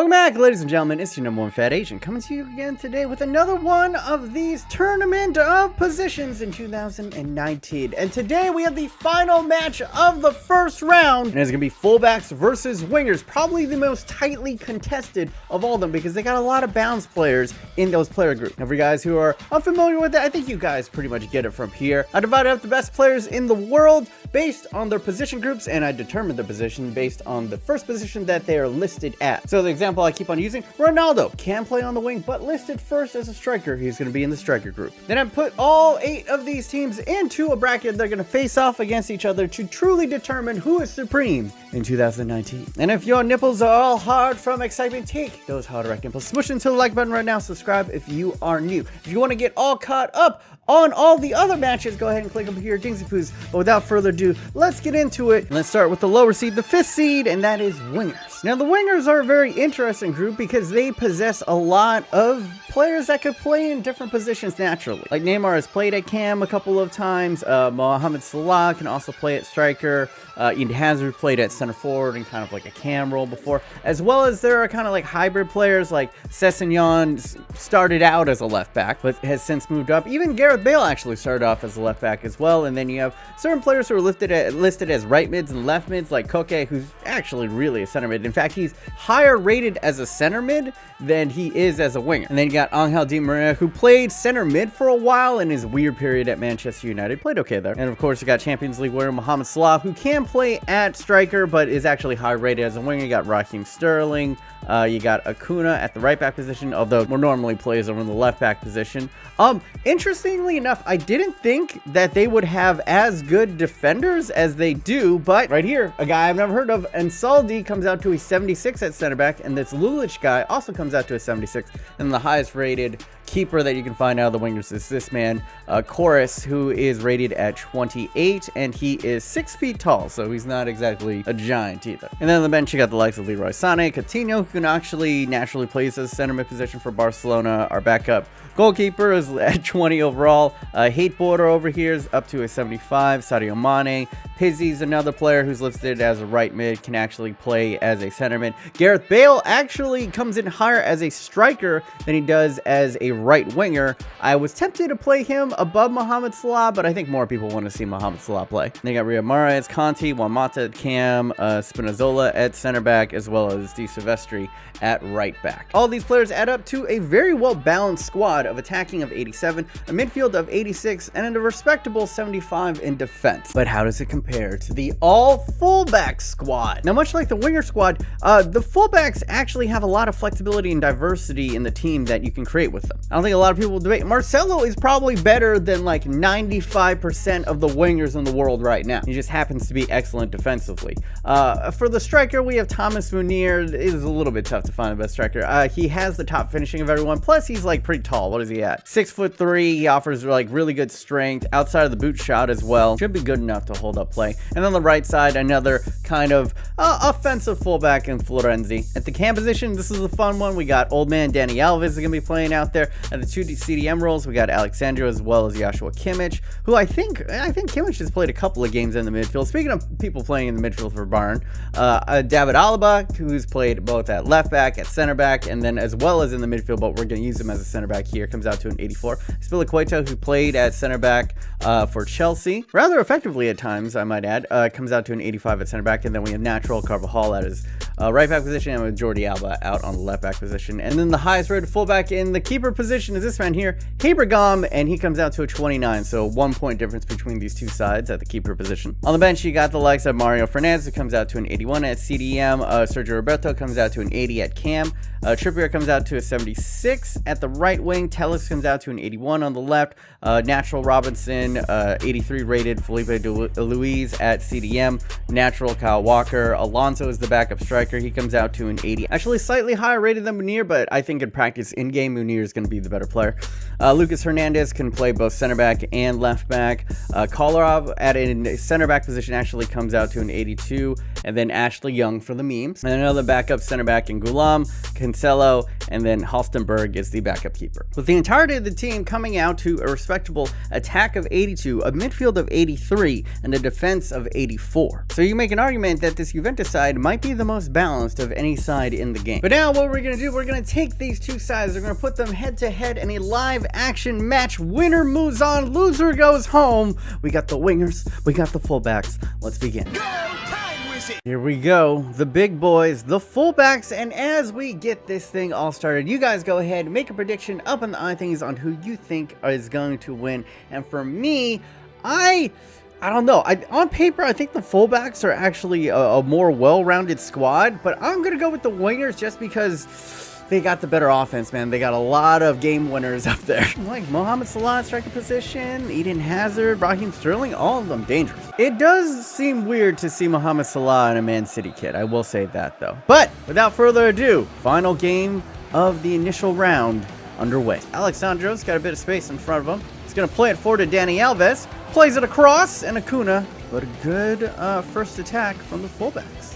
Welcome back, ladies and gentlemen. It's your number one fat Asian coming to you again today with another one of these tournament of positions in 2019. And today we have the final match of the first round, and it's gonna be fullbacks versus wingers, probably the most tightly contested of all of them because they got a lot of bounce players in those player groups. Now, for you guys who are unfamiliar with it, I think you guys pretty much get it from here. I divided up the best players in the world based on their position groups, and I determined their position based on the first position that they are listed at. So the example I keep on using, Ronaldo can play on the wing, but listed first as a striker. He's going to be in the striker group. Then I put all 8 of these teams into a bracket. They're going to face off against each other to truly determine who is supreme in 2019. And if your nipples are all hard from excitement, take those hard erect nipples, smush into the like button right now, subscribe if you are new. If you want to get all caught up on all the other matches, go ahead and click up here, Dingsy Poos. But without further ado, let's get into it. Let's start with the lower seed, the 5th seed, and that is wingers. Now, the wingers are a very interesting group because they possess a lot of players that could play in different positions naturally. Like Neymar has played at cam a couple of times. Mohamed Salah can also play at striker. Eden Hazard played at center forward and kind of like a cam role before, as well as there are kind of like hybrid players like Sessegnon started out as a left back, but has since moved up. Even Gareth Bale actually started off as a left back as well. And then you have certain players who are listed as right mids and left mids, like Koke, who's actually really a center mid. In fact, he's higher rated as a center mid than he is as a winger. And then you got Angel Di Maria, who played center mid for a while in his weird period at Manchester United. Played okay there. And of course, you got Champions League winner Mohamed Salah, who can play at striker, but is actually high rated as a winger. You got Raheem Sterling. You got Acuna at the right back position, although more normally plays over in the left back position. Interestingly enough, I didn't think that they would have as good defenders as they do, but right here, a guy I've never heard of, Ansaldi, comes out to a 76 at center back, and this Lulic guy also comes out to a 76, and the highest rated keeper that you can find out of the wingers is this man, Chorus, who is rated at 28, and he is 6 feet tall, so he's not exactly a giant either. And then on the bench, you got the likes of Leroy Sané, Coutinho, who can actually naturally plays as center mid position for Barcelona. Our backup goalkeeper is at 20 overall. Hate border over here is up to a 75. Sadio Mane. Pizzi's another player who's listed as a right mid, can actually play as a center mid. Gareth Bale actually comes in higher as a striker than he does as a right winger. I was tempted to play him above Mohamed Salah, but I think more people want to see Mohamed Salah play. They got Riyad Mahrez, Conte, Juan Mata at cam, Spinazzola at center back, as well as Di Silvestri at right back. All these players add up to a very well balanced squad of attacking of 87, a midfield of 86, and a respectable 75 in defense. But how does it compare to the all fullback squad? Now, much like the winger squad, the fullbacks actually have a lot of flexibility and diversity in the team that you can create with them. I don't think a lot of people will debate. Marcelo is probably better than like 95% of the wingers in the world right now. He just happens to be excellent defensively. For the striker, we have Thomas Munir. It is a little bit tough to find the best striker. He has the top finishing of everyone. Plus, he's like pretty tall. What is he at? 6'3". He offers like really good strength outside of the boot shot as well. Should be good enough to hold up play. And on the right side, another kind of offensive fullback in Florenzi. At the cam position, this is a fun one. We got old man Danny Alves is going to be playing out there. At the 2 CDM roles, we got Alexandro as well as Joshua Kimmich, who I think Kimmich has played a couple of games in the midfield. Speaking of people playing in the midfield for Bayern, David Alaba, who's played both at left back, at center back, and then as well as in the midfield, but we're going to use him as a center back here, comes out to an 84. Spilicueta, who played at center back for Chelsea, rather effectively at times, I might add, comes out to an 85 at center back. And then we have Natural Carvajal at his right back position, and with Jordi Alba out on the left back position. And then the highest rated fullback in the keeper position is this man here, Habergom, and he comes out to a 29, so 1 point difference between these two sides at the keeper position. On the bench, you got the likes of Mario Fernandes, who comes out to an 81 at CDM. Sergio Roberto comes out to an 80 at cam. Trippier comes out to a 76 at the right wing. Telles comes out to an 81 on the left. Natural Robinson, 83 rated. Felipe Luis at CDM. Natural Kyle Walker. Alonso is the backup striker. He comes out to an 80. Actually, slightly higher rated than Munir, but I think in practice, in-game, Munir is going to be the better player. Lucas Hernandez can play both center back and left back. Kolarov at a center back position actually comes out to an 82. And then Ashley Young for the memes. And another backup center back in Gulam Cancelo, and then Halstenberg is the backup keeper. With the entirety of the team coming out to a respectable attack of 82, a midfield of 83, and a defense of 84. So you make an argument that this Juventus side might be the most balanced of any side in the game. But now what we're going to do, we're going to take these two sides, we're going to put them head to head in a live action match. Winner moves on, loser goes home. We got the wingers, we got the fullbacks. Let's begin. Here we go, the big boys, the fullbacks, and as we get this thing all started, you guys go ahead, make a prediction up on the iThings on who you think is going to win. And for me, I don't know. On paper, I think the fullbacks are actually a more well-rounded squad, but I'm going to go with the wingers just because they got the better offense, man. They got a lot of game winners up there. Like Mohamed Salah striker position, Eden Hazard, Raheem Sterling, all of them dangerous. It does seem weird to see Mohamed Salah in a Man City kit. I will say that, though. But without further ado, final game of the initial round underway. Alexandro's got a bit of space in front of him. He's going to play it forward to Dani Alves. Plays it across, and Acuna. But a good first attack from the fullbacks.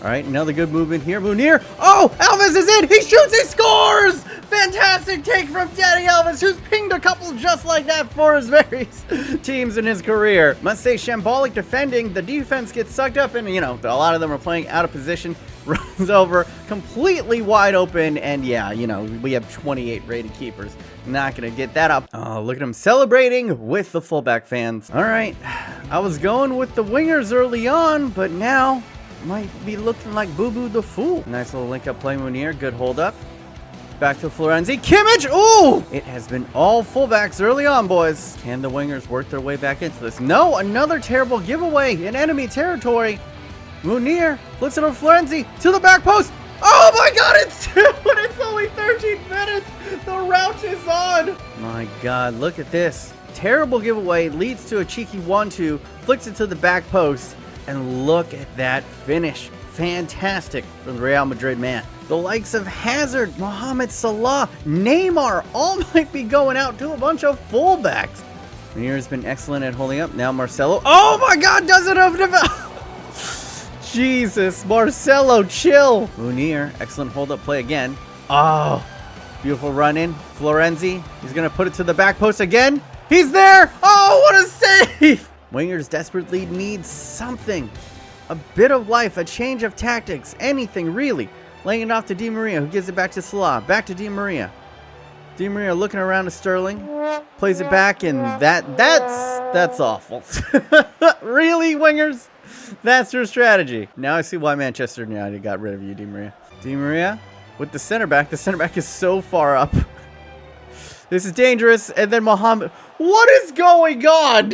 All right, another good movement here. Munir. Oh, Alves is in. He shoots. He scores. Fantastic take from Dani Alves, who's pinged a couple just like that for his various teams in his career. Must say, shambolic defending. The defense gets sucked up, and, you know, a lot of them are playing out of position. Runs over, completely wide open, and yeah, you know, we have 28 rated keepers. Not gonna get that up. Oh, look at him celebrating with the fullback fans. All right, I was going with the wingers early on, but now might be looking like Boo Boo the Fool. Nice little link up play, Munir. Good hold up. Back to Florenzi. Kimmich! Ooh! It has been all fullbacks early on, boys. Can the wingers work their way back into this? No, another terrible giveaway in enemy territory. Munir flips it over Florenzi to the back post. Oh my god, it's 2 and it's only 13 minutes. The route is on. My god, look at this. Terrible giveaway leads to a cheeky 1-2, flicks it to the back post. And look at that finish. Fantastic from the Real Madrid man. The likes of Hazard, Mohamed Salah, Neymar all might be going out to a bunch of fullbacks. Munir has been excellent at holding up. Now Marcelo. Oh my god, does it have Jesus, Marcelo, chill. Munir, excellent hold up play again. Oh, beautiful run in. Florenzi, he's going to put it to the back post again. He's there. Oh, what a save. Wingers desperately need something. A bit of life, a change of tactics, anything really. Laying it off to Di Maria, who gives it back to Salah. Back to Di Maria. Di Maria looking around to Sterling. Plays it back, and that's awful. Really, wingers? That's your strategy. Now I see why Manchester United got rid of you, Di Maria. Di Maria with the center back. The center back is so far up. This is dangerous. And then Mohamed. What is going on?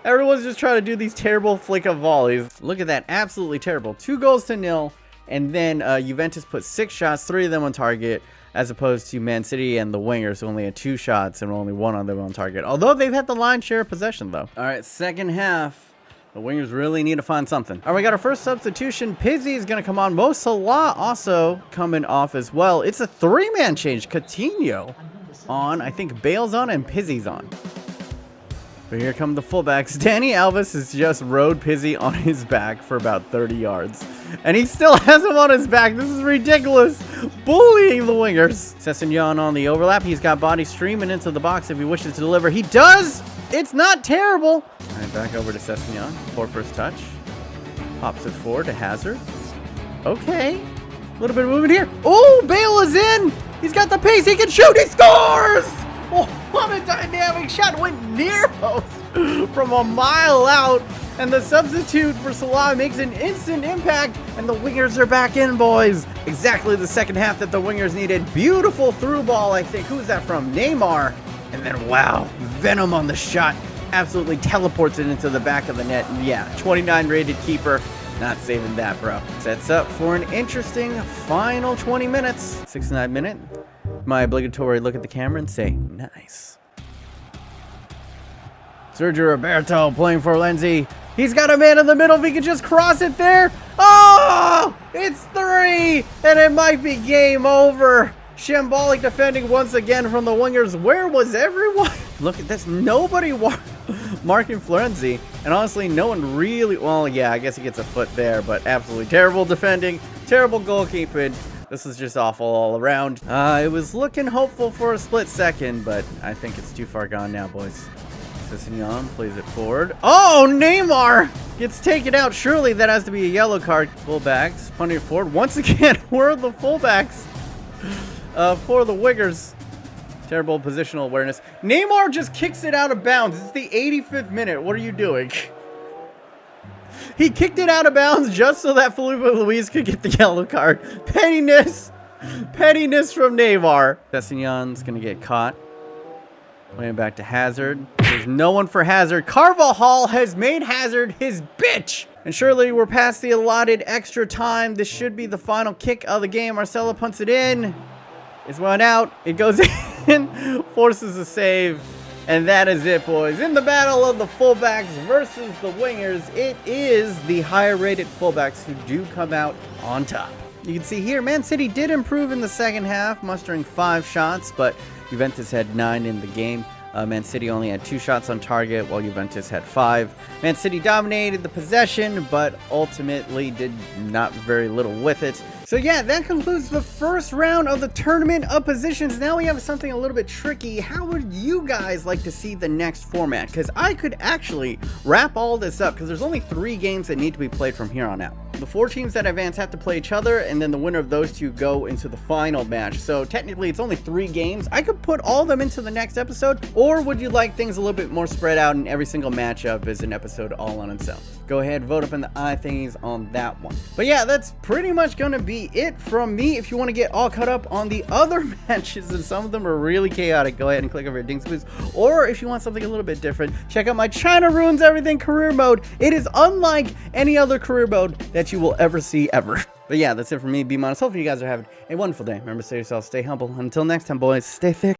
Everyone's just trying to do these terrible flick of volleys. Look at that. Absolutely terrible. 2-0. And then Juventus put 6 shots, 3 of them on target, as opposed to Man City and the wingers who only had 2 shots and only 1 of them on target. Although they've had the lion's share of possession, though. All right, second half. The wingers really need to find something. All right, we got our first substitution. Pizzi is going to come on. Mo Salah also coming off as well. It's a 3-man change. Coutinho on. I think Bale's on and Pizzi's on. But here come the fullbacks. Dani Alves has just rode Pizzi on his back for about 30 yards. And he still has him on his back. This is ridiculous. Bullying the wingers. Sessegnon on the overlap. He's got body streaming into the box if he wishes to deliver. He does! It's not terrible. All right, back over to Sessegnon. For first touch. Pops it forward to Hazard. Okay. A little bit of movement here. Oh, Bale is in! He's got the pace. He can shoot. He scores! Oh, what a dynamic shot. Went near post from a mile out. And the substitute for Salah makes an instant impact. And the wingers are back in, boys. Exactly the second half that the wingers needed. Beautiful through ball, I think. Who's that from? Neymar. And then, wow, Venom on the shot. Absolutely teleports it into the back of the net. And yeah, 29 rated keeper. Not saving that, bro. Sets up for an interesting final 20 minutes. 69 minute. My obligatory look at the camera and say, nice. Sergio Roberto playing for Lenzi. He's got a man in the middle. If he could just cross it there. Oh, it's 3. And it might be game over. Shambolic defending once again from the wingers. Where was everyone? Look at this. Nobody marking Florenzi, and honestly, no one really, well, yeah, I guess he gets a foot there, but absolutely terrible defending, terrible goalkeeping. This is just awful all around. It was looking hopeful for a split second, but I think it's too far gone now, boys. Sissignon plays it forward. Oh, Neymar gets taken out. Surely that has to be a yellow card. Fullbacks, punting it forward. Once again, where are the fullbacks for the wingers? Terrible positional awareness. Neymar just kicks it out of bounds. It's the 85th minute. What are you doing? He kicked it out of bounds just so that Felipe Luis could get the yellow card. Pettiness. Pettiness from Neymar. Sessignon's going to get caught. Playing back to Hazard. There's no one for Hazard. Carvajal has made Hazard his bitch. And surely we're past the allotted extra time. This should be the final kick of the game. Marcelo punts it in. It's run out. It goes in. Forces a save. And that is it, boys. In the battle of the fullbacks versus the wingers, it is the higher rated fullbacks who do come out on top. You can see here, Man City did improve in the second half, mustering 5 shots, but Juventus had 9 in the game. Man City only had 2 shots on target, while Juventus had 5. Man City dominated the possession, but ultimately did not very little with it. So yeah, that concludes the first round of the Tournament of Positions. Now we have something a little bit tricky. How would you guys like to see the next format? Because I could actually wrap all this up, because there's only 3 games that need to be played from here on out. The 4 teams that advance have to play each other, and then the winner of those 2 go into the final match. So technically it's only 3 games. I could put all of them into the next episode, or would you like things a little bit more spread out and every single matchup is an episode all on itself? Go ahead, vote up in the eye thingies on that one. But yeah, that's pretty much gonna be it from me. If you want to get all caught up on the other matches, and some of them are really chaotic, go ahead and click over here, Dings Boost. Or if you want something a little bit different, check out my China Ruins Everything career mode. It is unlike any other career mode that you will ever see ever. But yeah, that's it for me, BMOnus. Hopefully you guys are having a wonderful day. Remember, stay yourself, stay humble. Until next time, boys, stay thick.